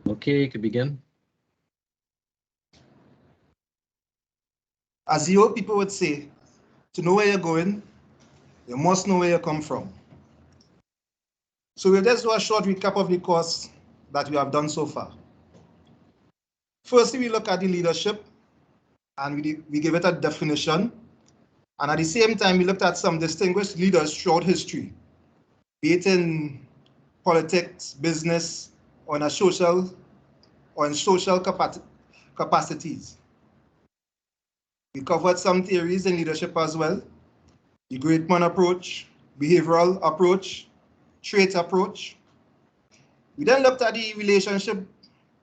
Okay, you can begin. As the old people would say, to know where you're going, you must know where you come from. So we'll just do a short recap of the course that we have done so far. Firstly, we look at the leadership and we give it a definition. And at the same time, we looked at some distinguished leaders throughout history, be it in politics, business, or in social capacities. We covered some theories in leadership as well, the great man approach, behavioral approach, trait approach. We then looked at the relationship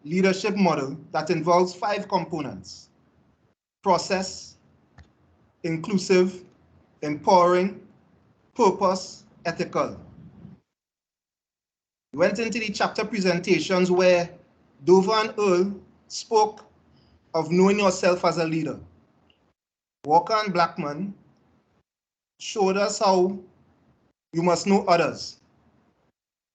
leadership model that involves 5 components: process, inclusive, empowering, purpose, ethical. We went into the chapter presentations where Dover and Earl spoke of knowing yourself as a leader. Walker and Blackman showed us how you must know others.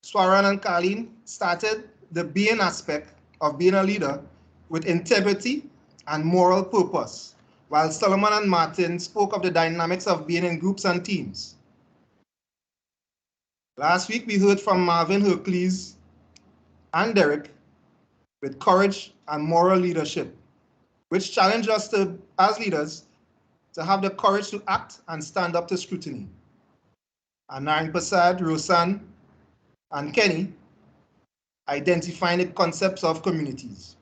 Swaran and Carlin started the being aspect of being a leader with integrity and moral purpose, while Solomon and Martin spoke of the dynamics of being in groups and teams. Last week, we heard from Marvin, Hercules, and Derek with courage and moral leadership, which challenged us to, as leaders, to have the courage to act and stand up to scrutiny. And Narayan Prasad, Rosan, and Kenny identifying the concepts of communities.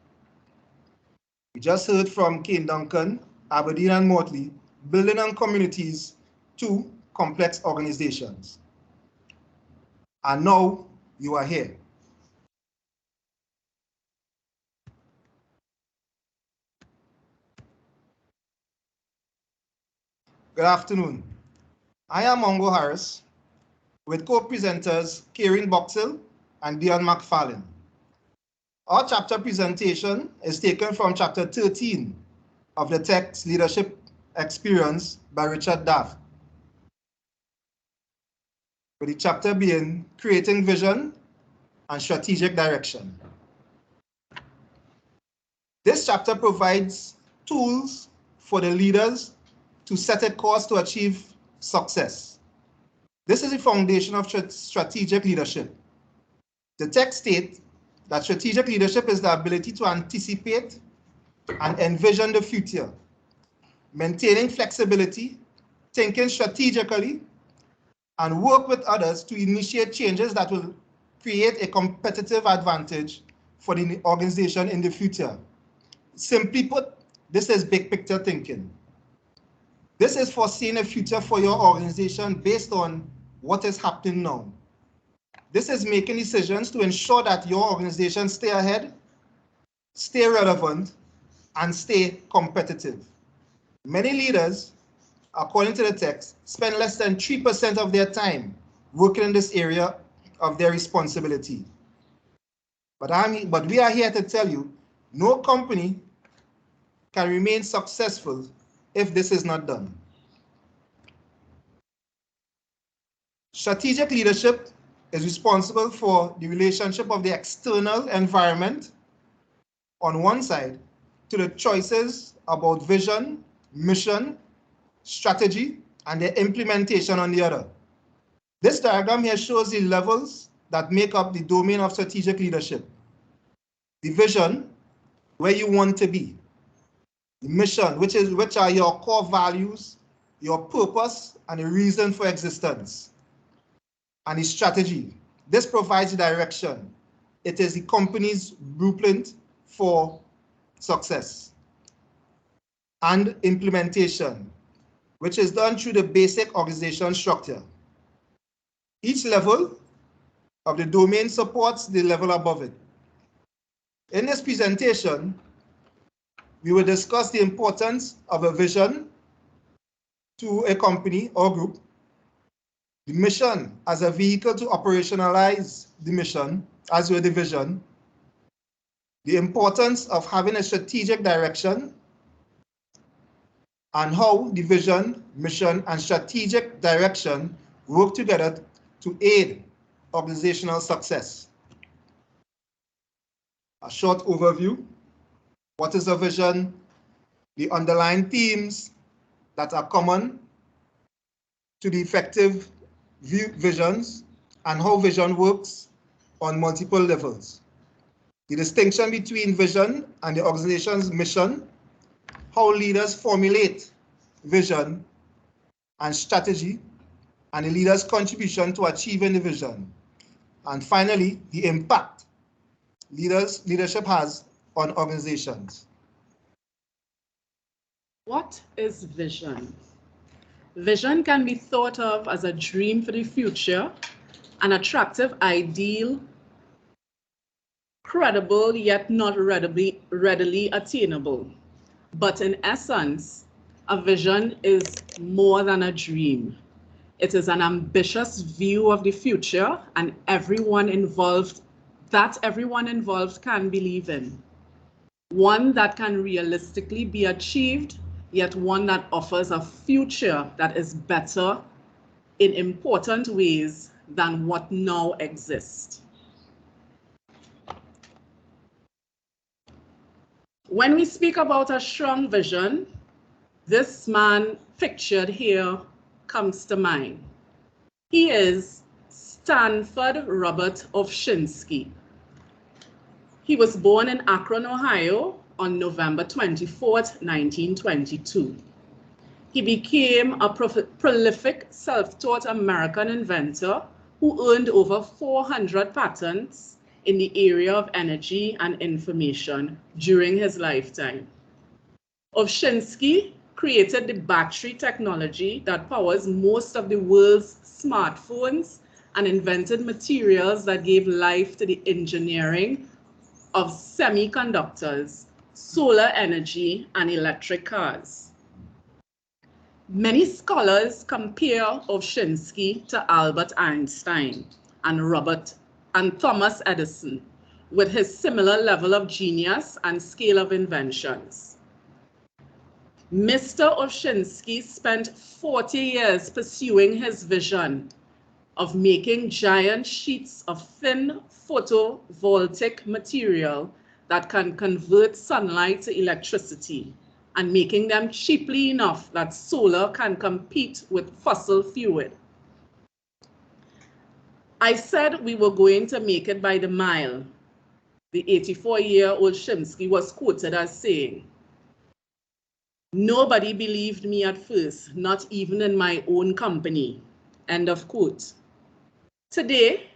We just heard from Kane Duncan, Aberdeen, and Motley, building on communities to complex organizations. And now you are here. Good afternoon. I am Mongo Harris with co-presenters Karen Boxell and Dion McFarlane. Our chapter presentation is taken from chapter 13 of the text Leadership Experience by Richard DAFT, with the chapter being Creating Vision and Strategic Direction. This chapter provides tools for the leaders to set a course to achieve success. This is the foundation of strategic leadership. The text states that strategic leadership is the ability to anticipate and envision the future, maintaining flexibility, thinking strategically, and work with others to initiate changes that will create a competitive advantage for the organization in the future. Simply put, this is big picture thinking. This is foreseeing a future for your organization based on what is happening now. This is making decisions to ensure that your organization stay ahead, stay relevant, and stay competitive. Many leaders, according to the text, spend less than 3% of their time working in this area of their responsibility. But we are here to tell you, no company can remain successful if this is not done. Strategic leadership is responsible for the relationship of the external environment on one side to the choices about vision, mission, strategy, and their implementation on the other. This diagram here shows the levels that make up the domain of strategic leadership. The vision, where you want to be. The mission, which are your core values, your purpose, and the reason for existence. And the strategy. This provides direction. It is the company's blueprint for success. And implementation, which is done through the basic organization structure. Each level of the domain supports the level above it. In this presentation, we will discuss the importance of a vision to a company or group, the mission as a vehicle to operationalize the mission as your vision, the importance of having a strategic direction, and how the vision, mission, and strategic direction work together to aid organizational success. A short overview. What is a vision? The underlying themes that are common to the effective visions and how vision works on multiple levels. The distinction between vision and the organization's mission, how leaders formulate vision and strategy, and the leader's contribution to achieving the vision. And finally, the impact leadership has on organizations. What is vision? Vision can be thought of as a dream for the future, an attractive ideal, credible yet not readily attainable. But in essence, a vision is more than a dream. It is an ambitious view of the future and everyone involved can believe in. One that can realistically be achieved, yet one that offers a future that is better in important ways than what now exists. When we speak about a strong vision, this man pictured here comes to mind. He is Stanford Robert Ovchinsky. He was born in Akron, Ohio on November 24th, 1922. He became a prolific self-taught American inventor who earned over 400 patents in the area of energy and information during his lifetime. Ovchinsky created the battery technology that powers most of the world's smartphones and invented materials that gave life to the engineering of semiconductors, solar energy, and electric cars. Many scholars compare Ovchinsky to Albert Einstein and Thomas Edison, with his similar level of genius and scale of inventions. Mr. Ovchinsky spent 40 years pursuing his vision of making giant sheets of thin photovoltaic material that can convert sunlight to electricity and making them cheaply enough that solar can compete with fossil fuel. I said we were going to make it by the mile. The 84-year-old Ovchinsky was quoted as saying, "Nobody believed me at first, not even in my own company." End of quote. Today,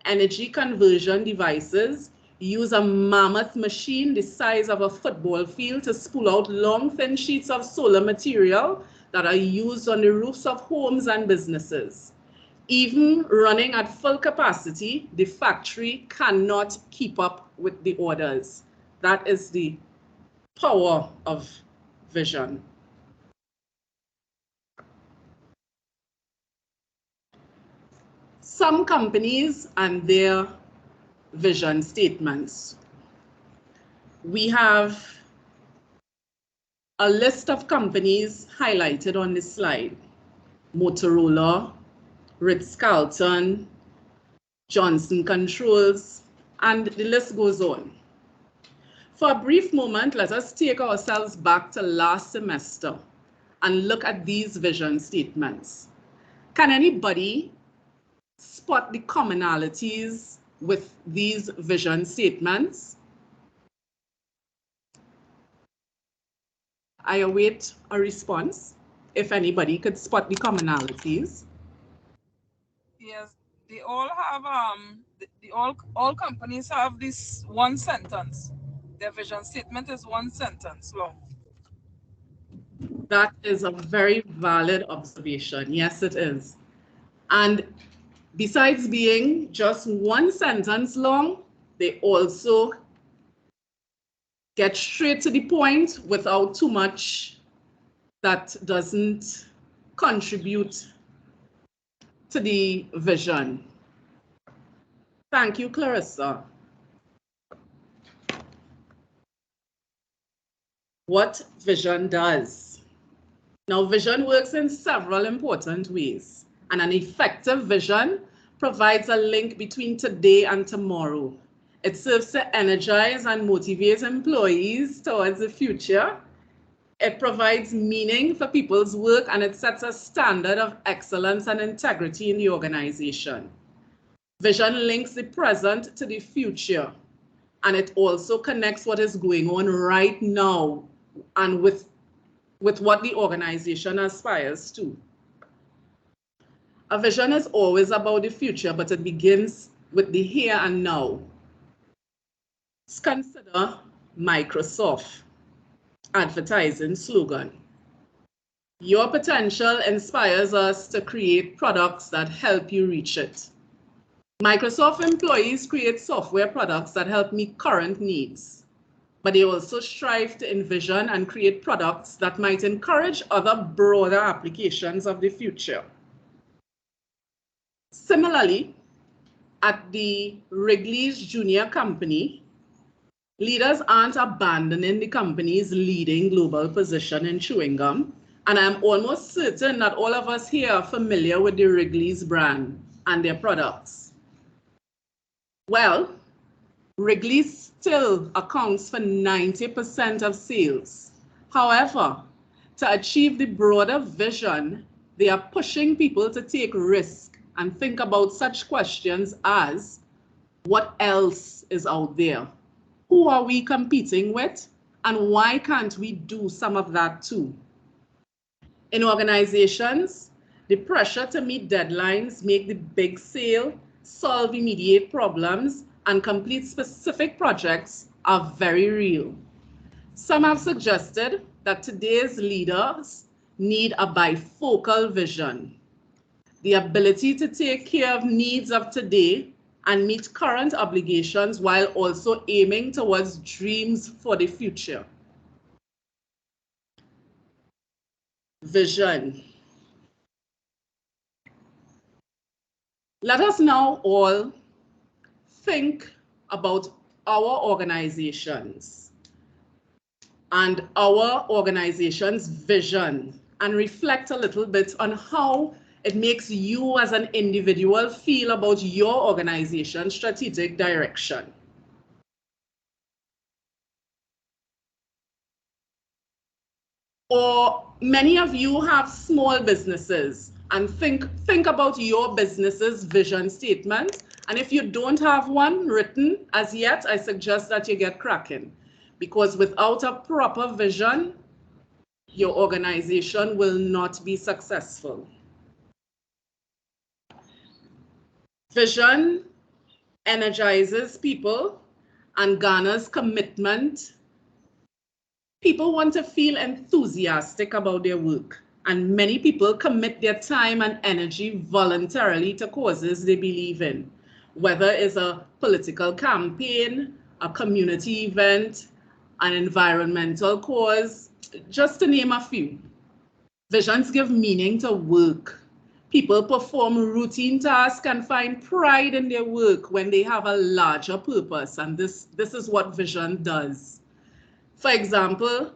energy conversion devices use a mammoth machine the size of a football field to spool out long, thin sheets of solar material that are used on the roofs of homes and businesses. Even running at full capacity, the factory cannot keep up with the orders. That is the power of vision. Some companies and their vision statements. We have a list of companies highlighted on this slide: Motorola, Ritz-Carlton, Johnson Controls, and the list goes on. For a brief moment, let us take ourselves back to last semester and look at these vision statements. Can anybody spot the commonalities with these vision statements? I await a response. If anybody could spot the commonalities. Yes, they all have all companies have this one sentence. Their vision statement is one sentence long. That is a very valid observation. Yes, it is. And besides being just one sentence long, they also get straight to the point without too much that doesn't contribute to the vision. Thank you, Clarissa. What vision does. Now, vision works in several important ways, and an effective vision provides a link between today and tomorrow. It serves to energize and motivate employees towards the future. It provides meaning for people's work, and it sets a standard of excellence and integrity in the organization. Vision links the present to the future, and it also connects what is going on right now and with what the organization aspires to. A vision is always about the future, but it begins with the here and now. Let's consider Microsoft advertising slogan. Your potential inspires us to create products that help you reach it. Microsoft employees create software products that help meet current needs, but they also strive to envision and create products that might encourage other broader applications of the future. Similarly, at the Wrigley's Junior Company, leaders aren't abandoning the company's leading global position in chewing gum, and I'm almost certain that all of us here are familiar with the Wrigley's brand and their products. Well, Wrigley's still accounts for 90% of sales. However, to achieve the broader vision, they are pushing people to take risks and think about such questions as, what else is out there? Who are we competing with? And why can't we do some of that too? In organizations, the pressure to meet deadlines, make the big sale, solve immediate problems, and complete specific projects are very real. Some have suggested that today's leaders need a bifocal vision, the ability to take care of needs of today and meet current obligations while also aiming towards dreams for the future. Vision. Let us now all think about our organizations and our organization's vision and reflect a little bit on how it makes you as an individual feel about your organization's strategic direction. Or many of you have small businesses and think about your business's vision statement. And if you don't have one written as yet, I suggest that you get cracking, because without a proper vision, your organization will not be successful. Vision energizes people and garners commitment. People want to feel enthusiastic about their work, and many people commit their time and energy voluntarily to causes they believe in, whether it's a political campaign, a community event, an environmental cause, just to name a few. Visions give meaning to work. People perform routine tasks and find pride in their work when they have a larger purpose, and this is what vision does. For example,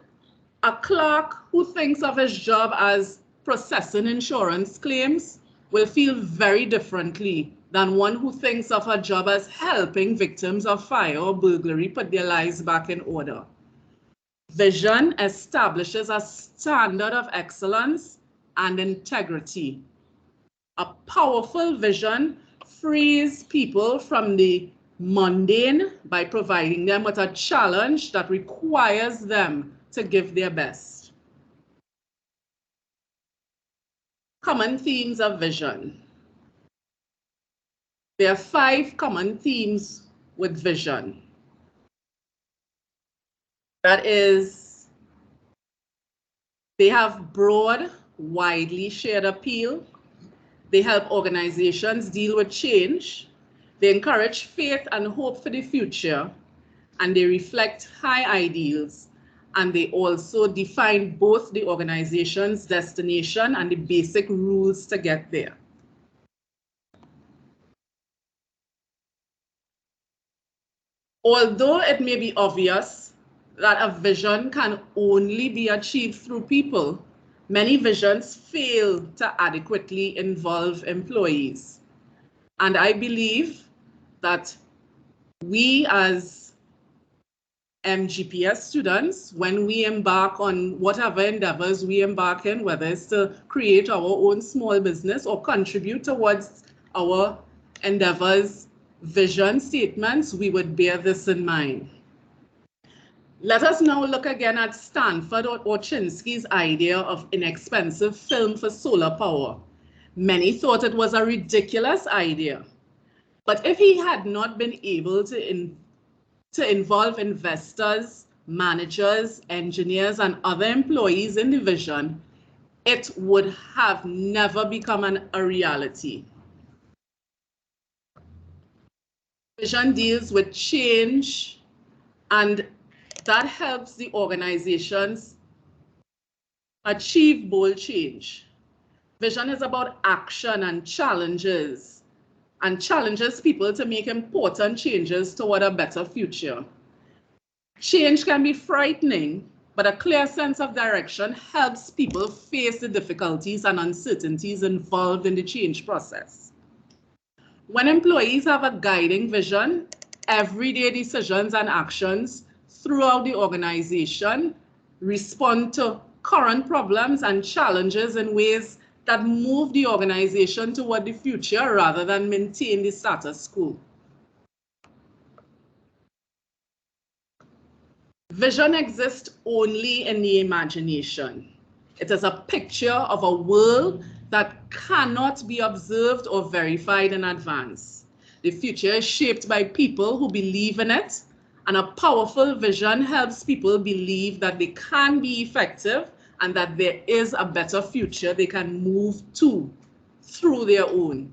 a clerk who thinks of his job as processing insurance claims will feel very differently than one who thinks of a job as helping victims of fire or burglary put their lives back in order. Vision establishes a standard of excellence and integrity. A powerful vision frees people from the mundane by providing them with a challenge that requires them to give their best. Common themes of vision. There are 5 common themes with vision. That is, they have broad, widely shared appeal. They help organizations deal with change. They encourage faith and hope for the future, and they reflect high ideals, and they also define both the organization's destination and the basic rules to get there. Although it may be obvious that a vision can only be achieved through people, many visions fail to adequately involve employees. And I believe that We as MGPS students, when we embark on whatever endeavors we embark in, whether it's to create our own small business or contribute towards our endeavors, vision statements, we would bear this in mind. Let us now look again at Stanford Orchinsky's idea of inexpensive film for solar power. Many thought it was a ridiculous idea, but if he had not been able to involve investors, managers, engineers, and other employees in the vision, it would have never become a reality. Vision deals with change, and that helps the organizations achieve bold change. Vision is about action and challenges people to make important changes toward a better future. Change can be frightening, but a clear sense of direction helps people face the difficulties and uncertainties involved in the change process. When employees have a guiding vision, everyday decisions and actions throughout the organization respond to current problems and challenges in ways that move the organization toward the future rather than maintain the status quo. Vision exists only in the imagination. It is a picture of a world that cannot be observed or verified in advance. The future is shaped by people who believe in it, and a powerful vision helps people believe that they can be effective and that there is a better future they can move to through their own.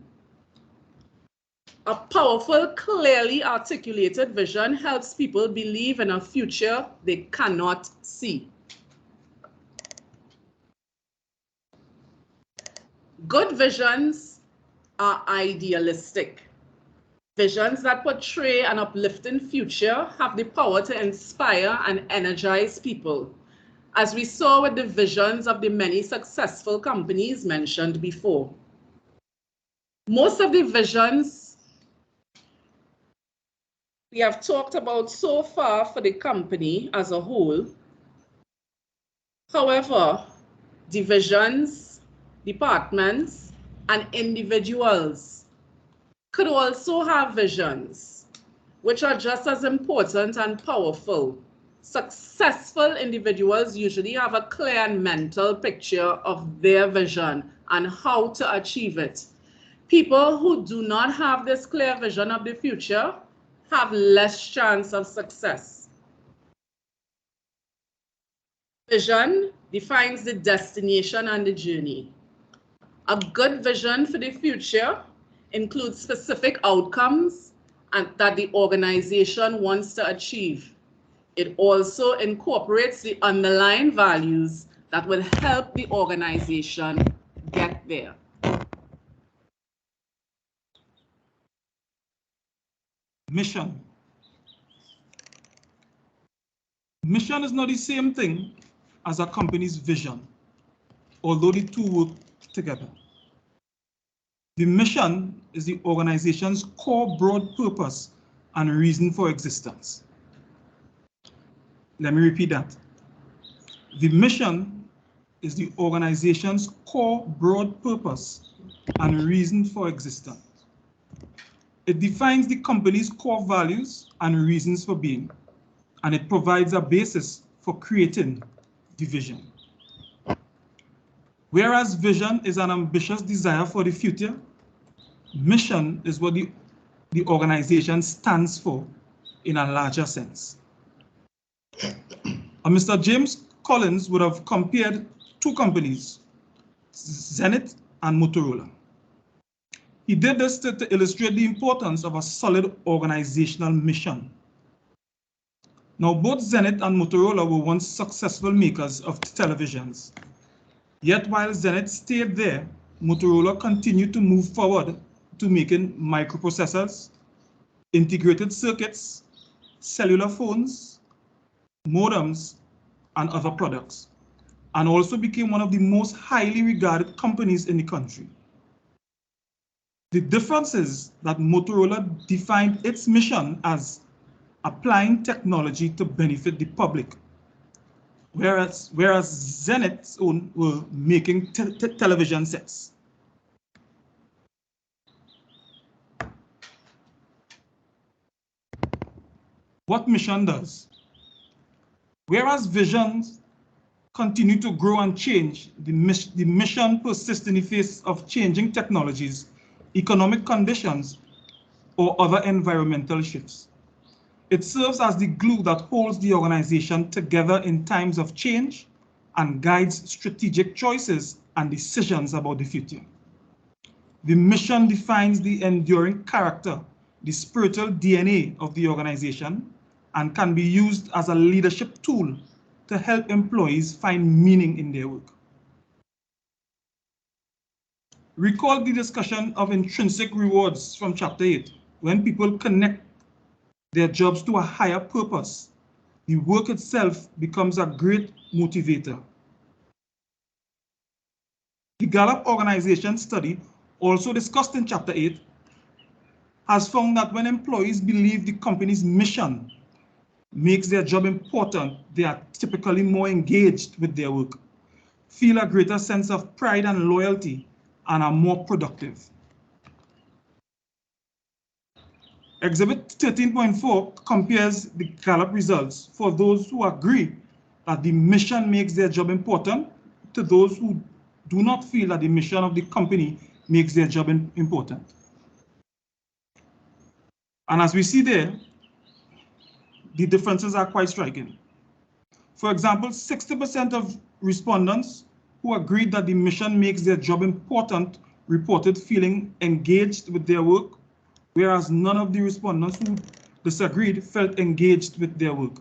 A powerful, clearly articulated vision helps people believe in a future they cannot see. Good visions are idealistic. Visions that portray an uplifting future have the power to inspire and energize people, as we saw with the visions of the many successful companies mentioned before. Most of the visions we have talked about so far for the company as a whole. However, divisions, departments, and individuals could also have visions, which are just as important and powerful. Successful individuals usually have a clear mental picture of their vision and how to achieve it. People who do not have this clear vision of the future have less chance of success. Vision defines the destination and the journey. A good vision for the future includes specific outcomes and that the organization wants to achieve. It also incorporates the underlying values that will help the organization get there. Mission. Mission is not the same thing as a company's vision, although the two work together. The mission is the organization's core broad purpose and reason for existence. Let me repeat that. The mission is the organization's core broad purpose and reason for existence. It defines the company's core values and reasons for being, and it provides a basis for creating the vision. Whereas vision is an ambitious desire for the future, mission is what the organization stands for in a larger sense. Mr. James Collins would have compared two companies, Zenith and Motorola. He did this to illustrate the importance of a solid organizational mission. Now, both Zenith and Motorola were once successful makers of televisions. Yet while Zenith stayed there, Motorola continued to move forward to making microprocessors, integrated circuits, cellular phones, modems, and other products, and also became one of the most highly regarded companies in the country. The difference is that Motorola defined its mission as applying technology to benefit the public, whereas Zenith's own were making television sets. What mission does? Whereas visions continue to grow and change, the mission persists in the face of changing technologies, economic conditions, or other environmental shifts. It serves as the glue that holds the organization together in times of change and guides strategic choices and decisions about the future. The mission defines the enduring character, the spiritual DNA of the organization, and can be used as a leadership tool to help employees find meaning in their work. Recall the discussion of intrinsic rewards from Chapter 8. When people connect their jobs to a higher purpose, the work itself becomes a great motivator. The Gallup organization study, also discussed in Chapter 8, has found that when employees believe the company's mission makes their job important, they are typically more engaged with their work, feel a greater sense of pride and loyalty, and are more productive. Exhibit 13.4 compares the Gallup results for those who agree that the mission makes their job important to those who do not feel that the mission of the company makes their job important. And as we see there, the differences are quite striking. For example, 60% of respondents who agreed that the mission makes their job important reported feeling engaged with their work, whereas none of the respondents who disagreed felt engaged with their work.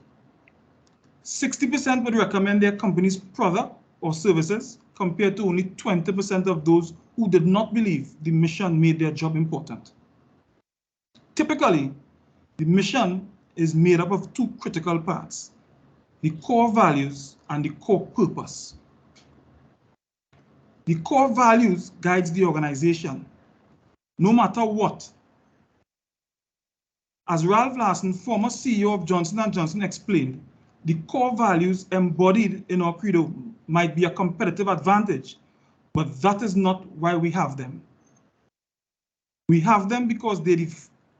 60% would recommend their company's product or services, compared to only 20% of those who did not believe the mission made their job important. Typically, the mission is made up of two critical parts: the core values and the core purpose. The core values guides the organization, no matter what. As Ralph Larson, former CEO of Johnson & Johnson, explained, the core values embodied in our credo might be a competitive advantage, but that is not why we have them. We have them because they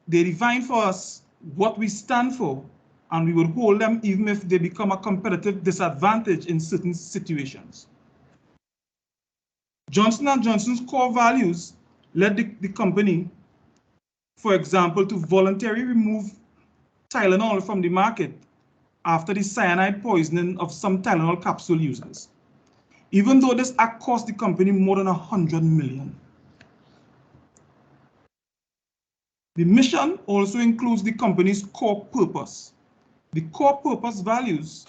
define for us what we stand for, and we would hold them even if they become a competitive disadvantage in certain situations. Johnson & Johnson's core values led the company, for example, to voluntarily remove Tylenol from the market after the cyanide poisoning of some Tylenol capsule users, even though this act cost the company more than $100 million. The mission also includes the company's core purpose. The core purpose values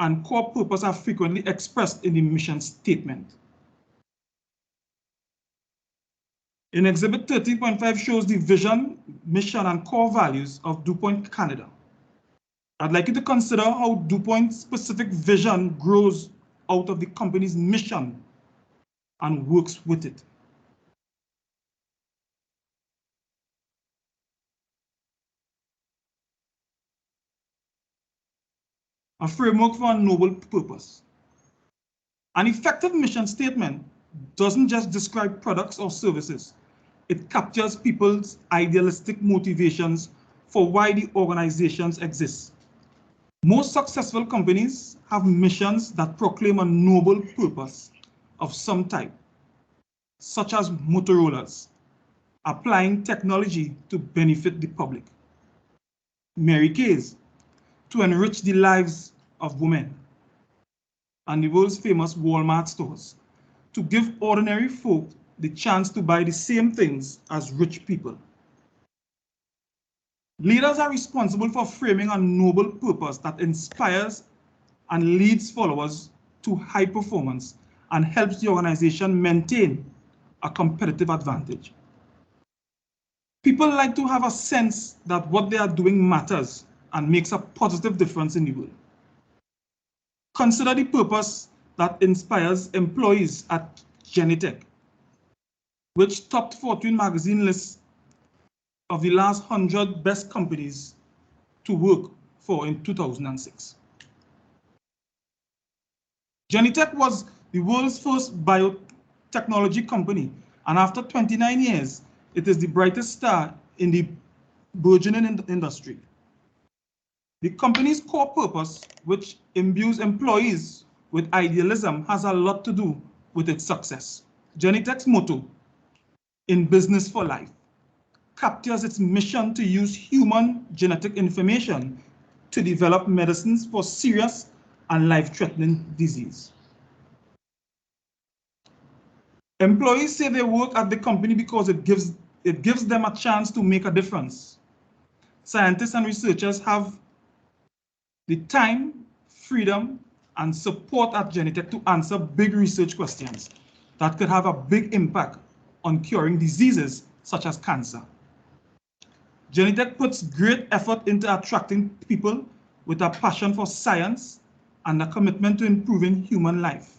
and core purpose are frequently expressed in the mission statement. In Exhibit 13.5 shows the vision, mission, and core values of DuPont Canada. I'd like you to consider how DuPont's specific vision grows out of the company's mission and works with it. A framework for a noble purpose. An effective mission statement doesn't just describe products or services. It captures people's idealistic motivations for why the organizations exist. Most successful companies have missions that proclaim a noble purpose of some type, such as Motorola's, applying technology to benefit the public. Mary Kay's, to enrich the lives of women. And the world's famous Walmart stores, to give ordinary folk the chance to buy the same things as rich people. Leaders are responsible for framing a noble purpose that inspires and leads followers to high performance and helps the organization maintain a competitive advantage. People like to have a sense that what they are doing matters and makes a positive difference in the world. Consider the purpose that inspires employees at Genentech. which topped Fortune magazine list of the last 100 best companies to work for in 2006. Genitech was the world's first biotechnology company, and after 29 years, it is the brightest star in the burgeoning industry. The company's core purpose, which imbues employees with idealism, has a lot to do with its success. Genitech's motto, "In Business for Life," captures its mission to use human genetic information to develop medicines for serious and life-threatening disease. Employees say they work at the company because it gives them a chance to make a difference. Scientists and researchers have the time, freedom, and support at Genitech to answer big research questions that could have a big impact on curing diseases such as cancer. Genitech puts great effort into attracting people with a passion for science and a commitment to improving human life.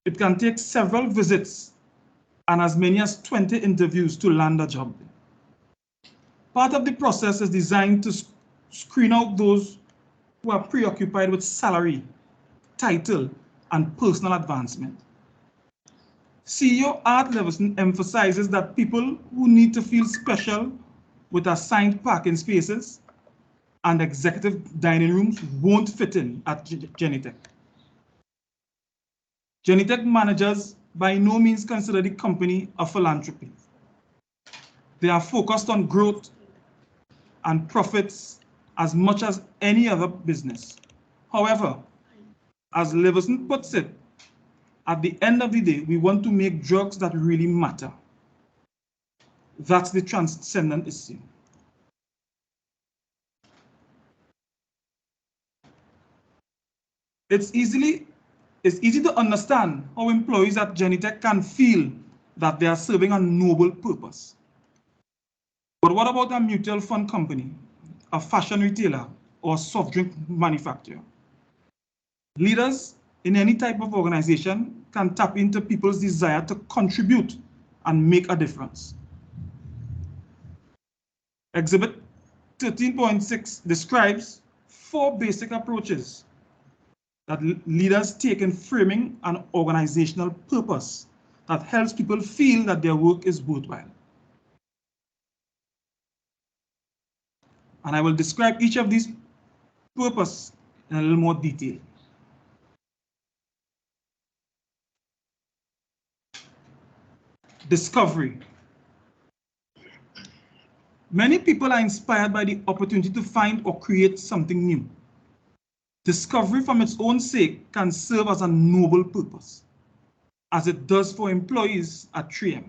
It can take several visits and as many as 20 interviews to land a job. Part of the process is designed to screen out those who are preoccupied with salary, title, and personal advancement. CEO Art Leveson emphasizes that people who need to feel special with assigned parking spaces and executive dining rooms won't fit in at Genitech. Genitech managers by no means consider the company a philanthropy. They are focused on growth and profits as much as any other business. However, as Leveson puts it, at the end of the day, we want to make drugs that really matter. That's the transcendent issue. It's easy to understand how employees at Genitech can feel that they are serving a noble purpose. But what about a mutual fund company, a fashion retailer, or a soft drink manufacturer? Leaders in any type of organization can tap into people's desire to contribute and make a difference. Exhibit 13.6 describes 4 basic approaches that leaders take in framing an organizational purpose that helps people feel that their work is worthwhile. And I will describe each of these purposes in a little more detail. Discovery. Many people are inspired by the opportunity to find or create something new. Discovery from its own sake can serve as a noble purpose, as it does for employees at 3M,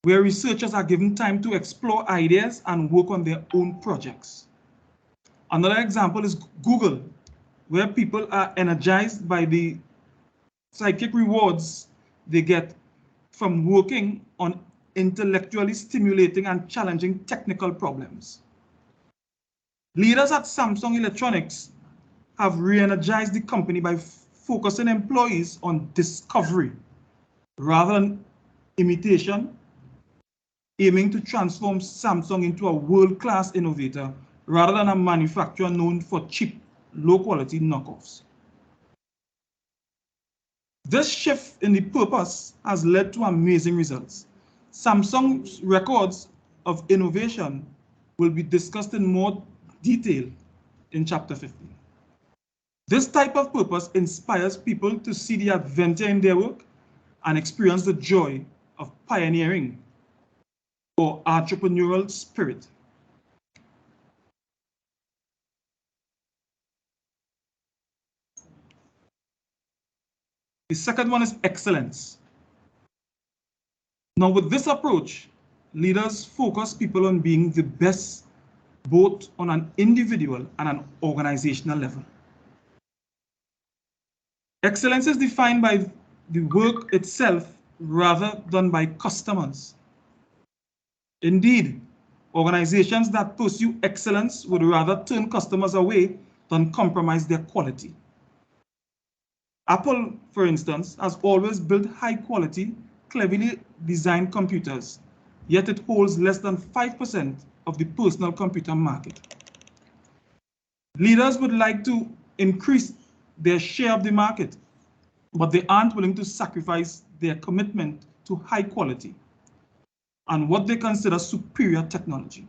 where researchers are given time to explore ideas and work on their own projects. Another example is Google, where people are energized by the psychic rewards they get from working on intellectually stimulating and challenging technical problems. Leaders at Samsung Electronics have re-energized the company by focusing employees on discovery rather than imitation, aiming to transform Samsung into a world-class innovator rather than a manufacturer known for cheap, low-quality knockoffs. This shift in the purpose has led to amazing results. Samsung's records of innovation will be discussed in more detail in Chapter 15. This type of purpose inspires people to see the adventure in their work and experience the joy of pioneering or entrepreneurial spirit. The second one is excellence. Now, with this approach, leaders focus people on being the best both on an individual and an organizational level. Excellence is defined by the work itself rather than by customers. Indeed, organizations that pursue excellence would rather turn customers away than compromise their quality. Apple, for instance, has always built high quality cleverly designed computers, yet it holds less than 5% of the personal computer market. Leaders would like to increase their share of the market, but they aren't willing to sacrifice their commitment to high quality and what they consider superior technology.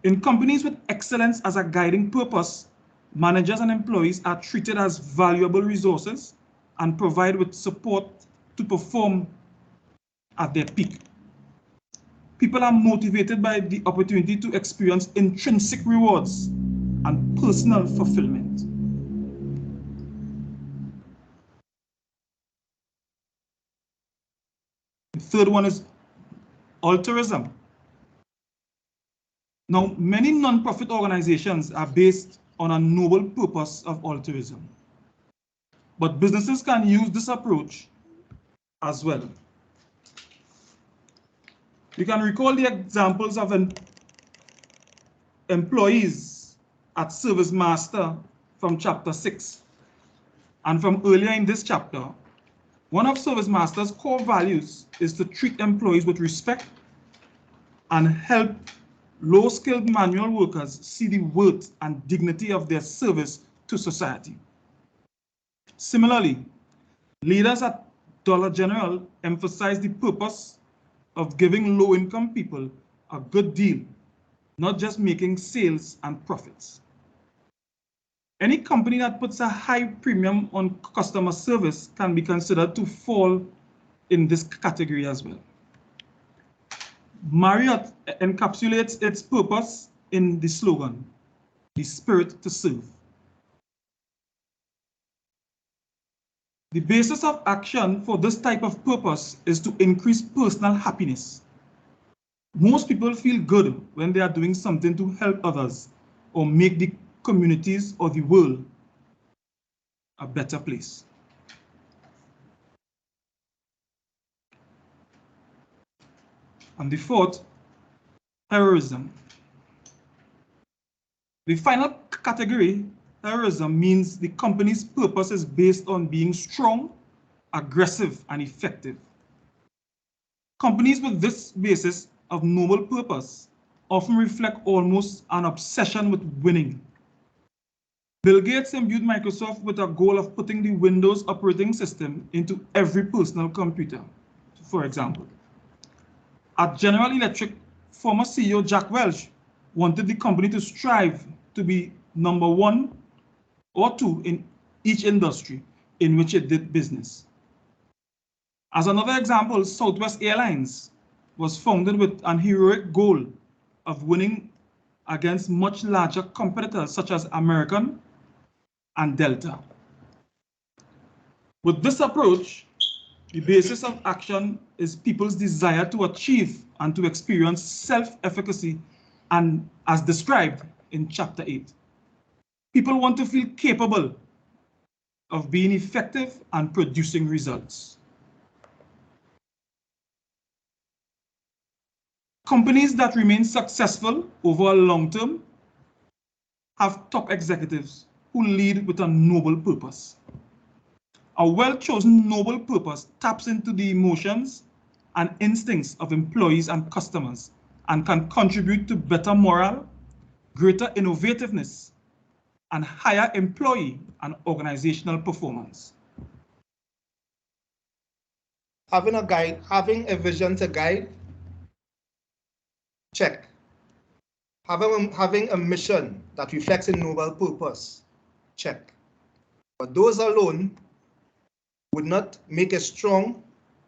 In companies with excellence as a guiding purpose, managers and employees are treated as valuable resources and provided with support to perform at their peak. People are motivated by the opportunity to experience intrinsic rewards and personal fulfillment. The third one is altruism. Now, many non-profit organizations are based on a noble purpose of altruism, but businesses can use this approach as well. You can recall the examples of employees at Service Master from chapter 6. And from earlier in this chapter, one of Service Master's core values is to treat employees with respect and help low-skilled manual workers see the worth and dignity of their service to society. Similarly, leaders at Dollar General emphasize the purpose of giving low-income people a good deal, not just making sales and profits. Any company that puts a high premium on customer service can be considered to fall in this category as well. Marriott encapsulates its purpose in the slogan, "The spirit to serve." The basis of action for this type of purpose is to increase personal happiness. Most people feel good when they are doing something to help others or make the communities or the world a better place. And the fourth, heroism. The final category, heroism, means the company's purpose is based on being strong, aggressive, and effective. Companies with this basis of noble purpose often reflect almost an obsession with winning. Bill Gates imbued Microsoft with a goal of putting the Windows operating system into every personal computer, for example. At General Electric, former CEO Jack Welch wanted the company to strive to be number 1 or 2 in each industry in which it did business. As another example, Southwest Airlines was founded with an heroic goal of winning against much larger competitors such as American and Delta. With this approach, the basis of action is people's desire to achieve and to experience self-efficacy, and as described in chapter 8. People want to feel capable of being effective and producing results. Companies that remain successful over a long term have top executives who lead with a noble purpose. A well-chosen noble purpose taps into the emotions and instincts of employees and customers and can contribute to better morale, greater innovativeness, and higher employee and organizational performance. Having a vision to guide, check. Having a mission that reflects a noble purpose, check. But those alone would not make a strong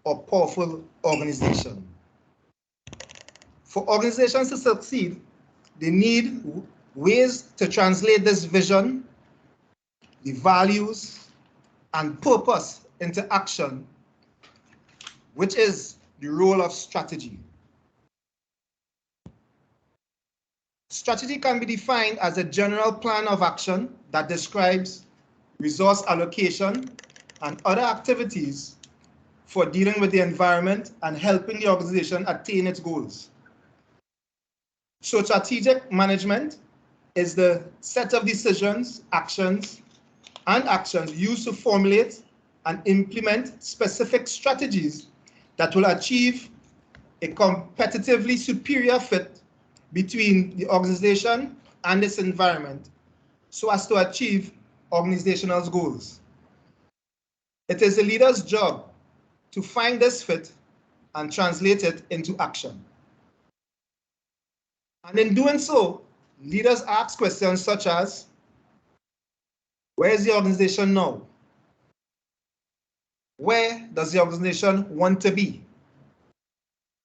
or powerful organization. For organizations to succeed, they need ways to translate this vision, the values, and purpose into action, which is the role of strategy. Strategy can be defined as a general plan of action that describes resource allocation and other activities for dealing with the environment and helping the organization attain its goals. So strategic management is the set of decisions, actions used to formulate and implement specific strategies that will achieve a competitively superior fit between the organization and its environment so as to achieve organizational goals. It is the leader's job to find this fit and translate it into action. And in doing so, leaders ask questions such as, where is the organization now? Where does the organization want to be?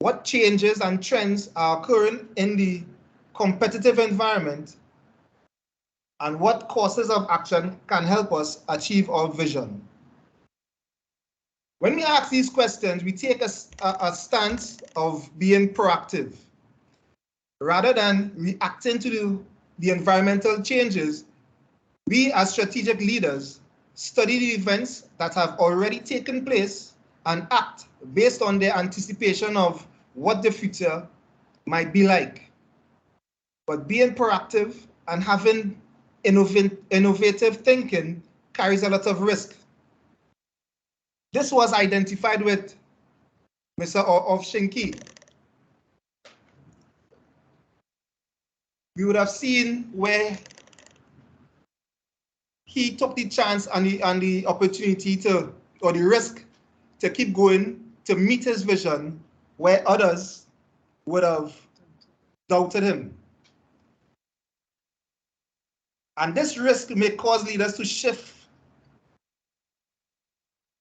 What changes and trends are occurring in the competitive environment? And what courses of action can help us achieve our vision? When we ask these questions, we take a stance of being proactive. Rather than reacting to the environmental changes, we as strategic leaders study the events that have already taken place and act based on their anticipation of what the future might be like. But being proactive and having innovative thinking carries a lot of risk. This was identified with Mr. Shinki. We would have seen where he took the chance and the opportunity to, or the risk to keep going to meet his vision where others would have doubted him. And this risk may cause leaders to shift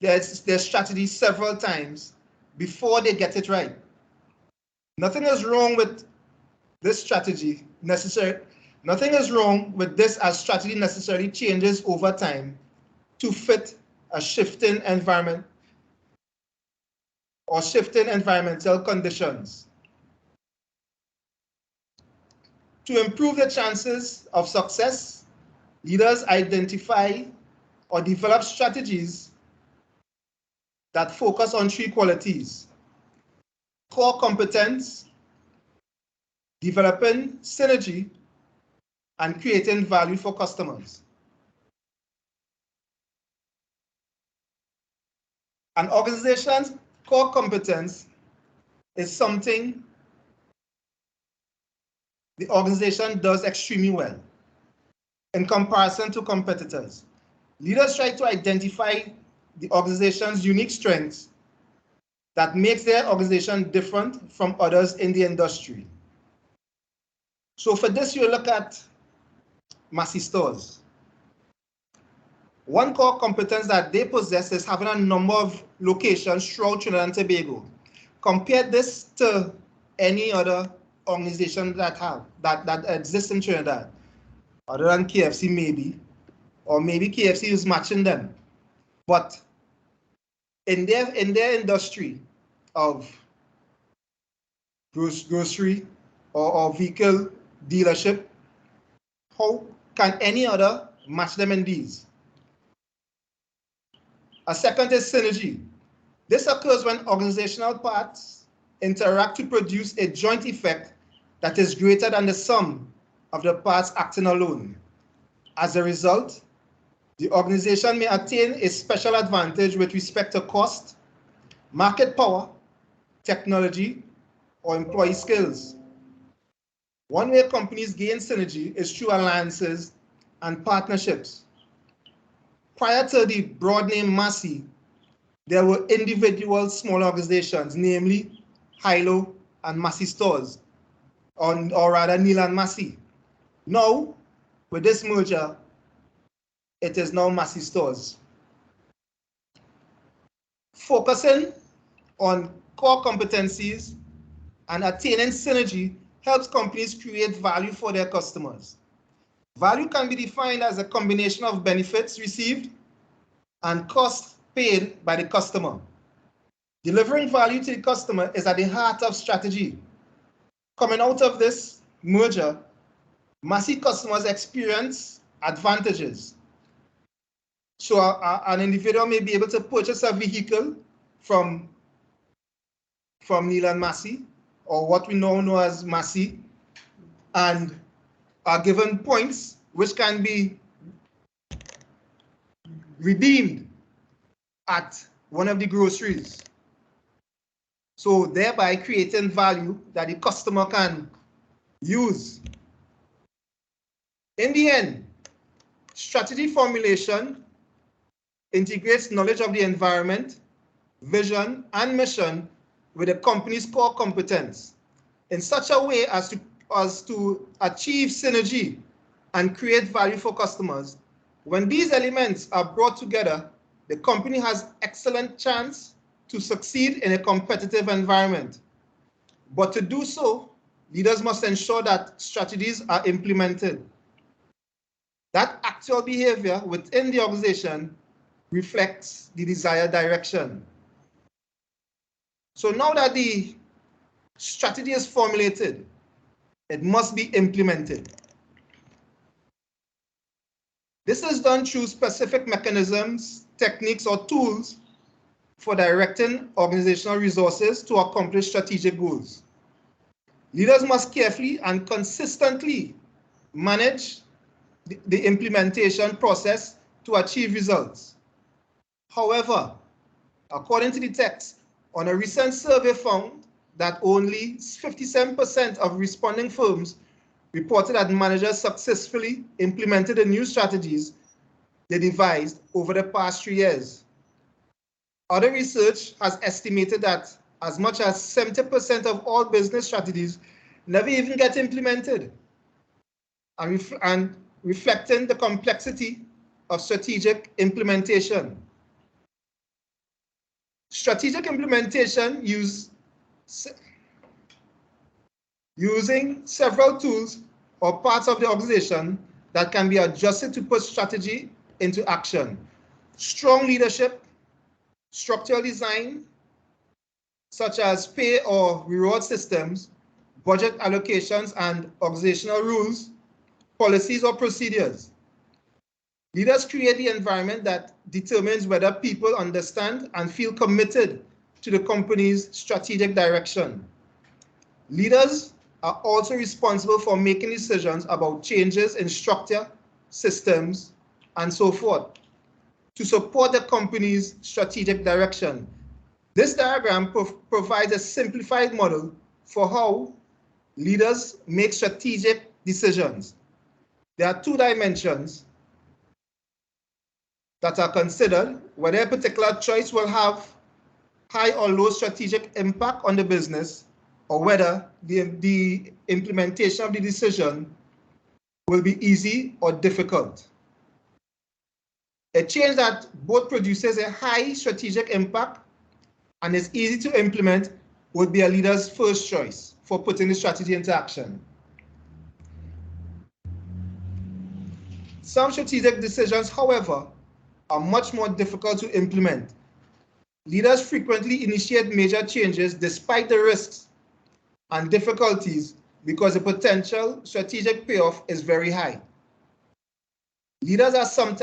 their strategy several times before they get it right. Nothing is wrong with this strategy necessarily. Nothing is wrong with this as strategy necessarily changes over time to fit a shifting environment or shifting environmental conditions. To improve the chances of success, leaders identify or develop strategies that focus on 3 qualities: core competence, developing synergy, and creating value for customers. An organization's core competence is something the organization does extremely well in comparison to competitors. Leaders try to identify the organization's unique strengths that makes their organization different from others in the industry. So for this, you look at Massey Stores. One core competence that they possess is having a number of locations throughout Trinidad and Tobago. Compare this to any other organization that exists in Trinidad, other than KFC maybe, or maybe KFC is matching them. But in their industry of grocery or vehicle dealership, how can any other match them in these? A second is synergy. This occurs when organizational parts interact to produce a joint effect that is greater than the sum of the parts acting alone. As a result, the organization may attain a special advantage with respect to cost, market power, technology, or employee skills. One way companies gain synergy is through alliances and partnerships. Prior to the broad name Massey, there were individual small organizations, namely Hilo and Massey Stores, or rather Neil and Massey. Now, with this merger, it is now Massey Stores. Focusing on core competencies and attaining synergy helps companies create value for their customers. Value can be defined as a combination of benefits received and costs paid by the customer. Delivering value to the customer is at the heart of strategy. Coming out of this merger, Massey customers experience advantages. So an individual may be able to purchase a vehicle from Neil and Massey, or what we now know as Massey, and are given points which can be redeemed at one of the groceries. So thereby creating value that the customer can use. In the end, strategy formulation integrates knowledge of the environment, vision, and mission with the company's core competence in such a way as to achieve synergy and create value for customers. When these elements are brought together, the company has excellent chance to succeed in a competitive environment. But to do so, leaders must ensure that strategies are implemented, that actual behavior within the organization reflects the desired direction. So now that the strategy is formulated, it must be implemented. This is done through specific mechanisms, techniques, or tools for directing organizational resources to accomplish strategic goals. Leaders must carefully and consistently manage the implementation process to achieve results. However, according to the text, on a recent survey found that only 57% of responding firms reported that managers successfully implemented the new strategies they devised over the past 3 years. Other research has estimated that as much as 70% of all business strategies never even get implemented, and reflecting the complexity of strategic implementation. Strategic implementation using several tools or parts of the organization that can be adjusted to put strategy into action. Strong leadership, structural design, such as pay or reward systems, budget allocations, and organizational rules, policies, or procedures. Leaders create the environment that determines whether people understand and feel committed to the company's strategic direction. Leaders are also responsible for making decisions about changes in structure, systems, and so forth to support the company's strategic direction. This diagram provides a simplified model for how leaders make strategic decisions. There are 2 dimensions that are considered: whether a particular choice will have high or low strategic impact on the business, or whether the implementation of the decision will be easy or difficult. A change that both produces a high strategic impact and is easy to implement would be a leader's first choice for putting the strategy into action. Some strategic decisions, however, are much more difficult to implement. Leaders frequently initiate major changes despite the risks and difficulties because the potential strategic payoff is very high. Leaders also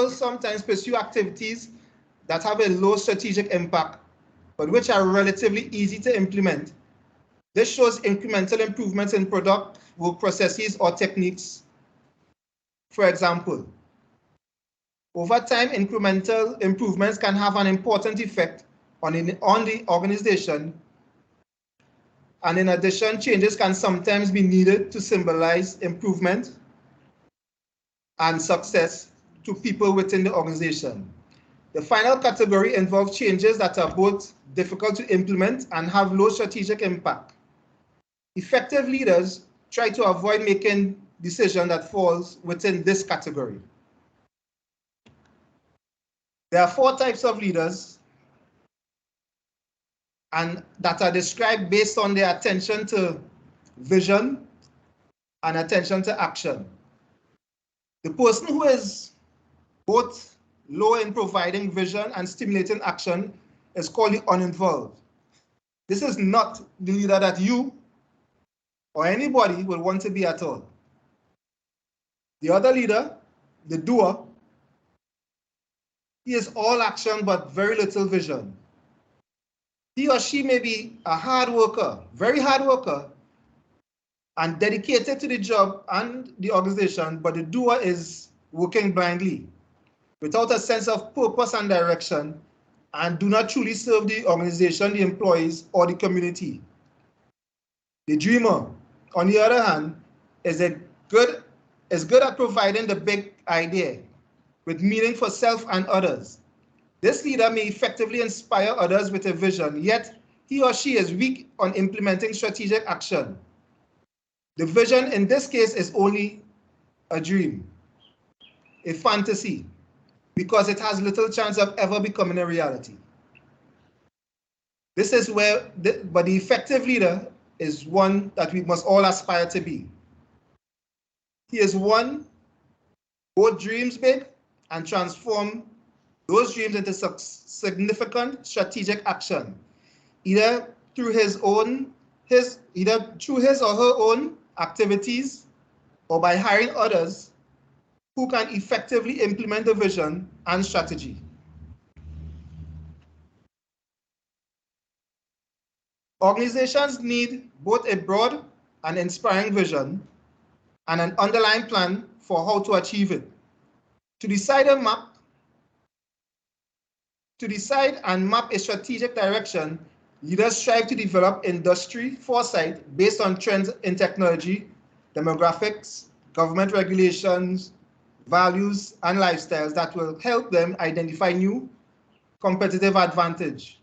sometimes pursue activities that have a low strategic impact, but which are relatively easy to implement. This shows incremental improvements in product, work processes, or techniques. For example, over time, incremental improvements can have an important effect on the organization. And in addition, changes can sometimes be needed to symbolize improvement and success to people within the organization. The final category involves changes that are both difficult to implement and have low strategic impact. Effective leaders try to avoid making decisions that falls within this category. There are 4 types of leaders, and that are described based on their attention to vision and attention to action. The person who is both low in providing vision and stimulating action is called the uninvolved. This is not the leader that you or anybody will want to be at all. The other leader, the doer, he is all action but very little vision. He or she may be a hard worker, very hard worker, and dedicated to the job and the organization, but the doer is working blindly, without a sense of purpose and direction, and do not truly serve the organization, the employees, or the community. The dreamer, on the other hand, is good at providing the big idea with meaning for self and others. This leader may effectively inspire others with a vision, yet he or she is weak on implementing strategic action. The vision in this case is only a dream, a fantasy, because it has little chance of ever becoming a reality. This is where, but the effective leader is one that we must all aspire to be. He is one both dreams big and transform those dreams into significant strategic action, either through his or her own activities or by hiring others who can effectively implement the vision and strategy. Organizations need both a broad and inspiring vision and an underlying plan for how to achieve it. To decide and map a strategic direction, leaders strive to develop industry foresight based on trends in technology, demographics, government regulations, values, and lifestyles that will help them identify new competitive advantage.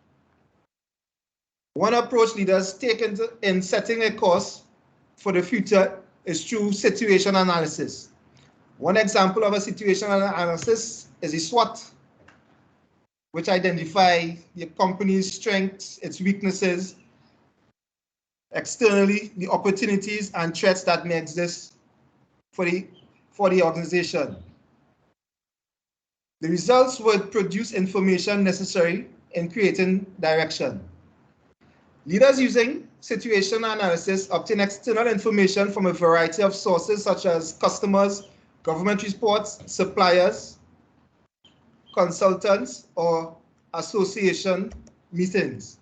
One approach leaders take in setting a course for the future is through situation analysis. One example of a situational analysis is a SWOT, which identify the company's strengths, its weaknesses, externally, the opportunities and threats that may exist for the organization. The results would produce information necessary in creating direction. Leaders using situational analysis obtain external information from a variety of sources such as customers, government reports, suppliers, consultants, or association meetings.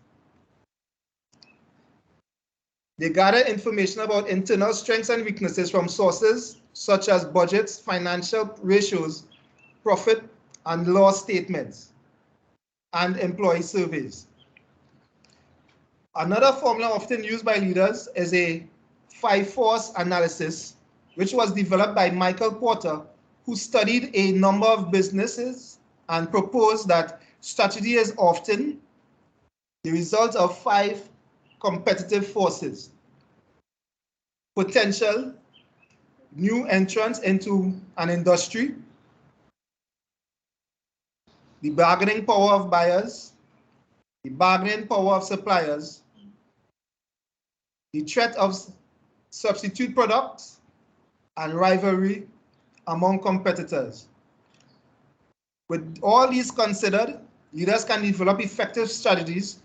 They gather information about internal strengths and weaknesses from sources such as budgets, financial ratios, profit and loss statements, and employee surveys. Another formula often used by leaders is a 5-force analysis, which was developed by Michael Porter, who studied a number of businesses and proposed that strategy is often the result of 5 competitive forces: potential new entrants into an industry, the bargaining power of buyers, the bargaining power of suppliers, the threat of substitute products, and rivalry among competitors. With all these considered, leaders can develop effective strategies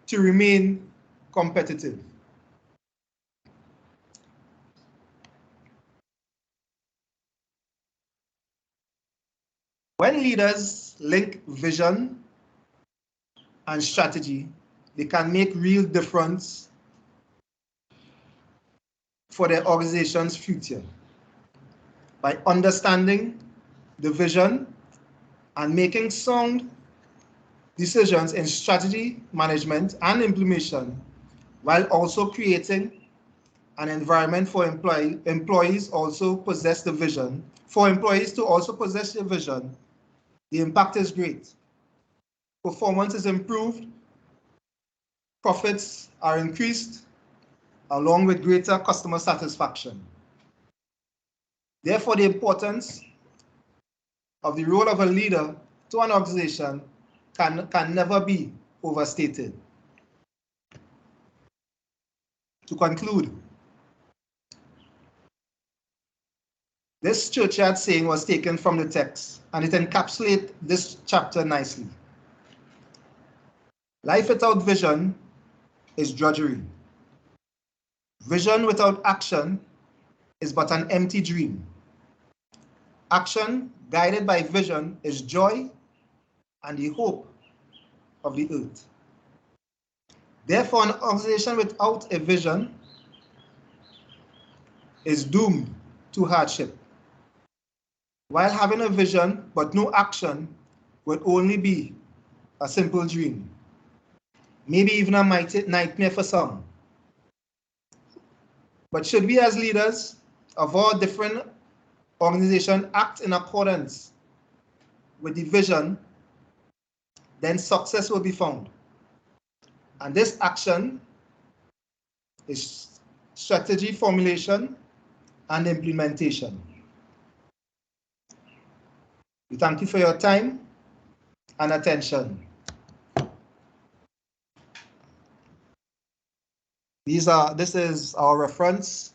to remain competitive. When leaders link vision and strategy, they can make real difference for their organization's future. By understanding the vision and making sound decisions in strategy management and implementation, while also creating an environment for employees also possess the vision. For employees to also possess the vision, the impact is great. Performance is improved, profits are increased, along with greater customer satisfaction. Therefore, the importance of the role of a leader to an organization can never be overstated. To conclude, this churchyard saying was taken from the text, and it encapsulates this chapter nicely. Life without vision is drudgery. Vision without action is but an empty dream. Action guided by vision is joy and the hope of the earth. Therefore, an organization without a vision is doomed to hardship, while having a vision but no action would only be a simple dream, maybe even a nightmare for some. But should we as leaders of all different organizations act in accordance with the vision, then success will be found. And this action is strategy formulation and implementation. We thank you for your time and attention. This is our reference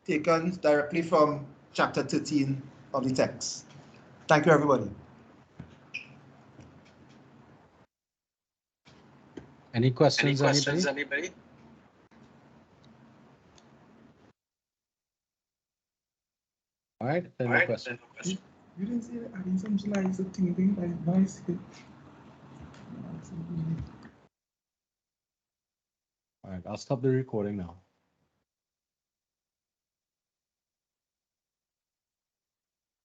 taken directly from chapter 13 of the text. Thank you, everybody. Any questions, anybody? All right, then no question. You didn't say that adding some slides of thing by bicycle. All right, I'll stop the recording now.